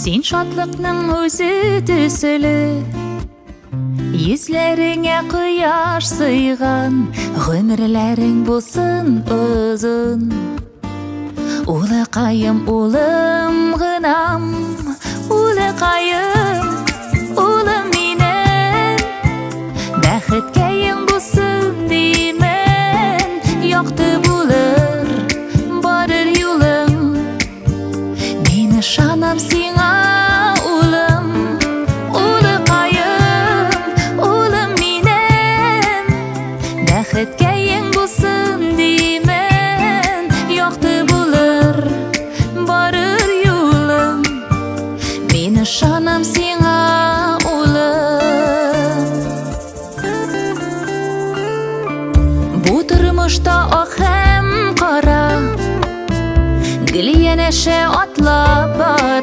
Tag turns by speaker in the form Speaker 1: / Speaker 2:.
Speaker 1: Sen şadlıqның özü төсілі, Yüzlerine kıyaş sıyğan, Gümürlerin bulsun uzun. Ulaqayım ulım gınam, Ulaqayım ulım minen, Бәхеткәйің bulsun деймен, Яқты булыр, барыр юлың. Мен ышанам сиңа улым, Улaqayım улым минем, Бәхеткәйің bulsun деймен, Яқты булыр, барыр юлың. Мен ышанам сиңа улым. Бу тормышта ак һәм кара, Гел янәшә атлап бар.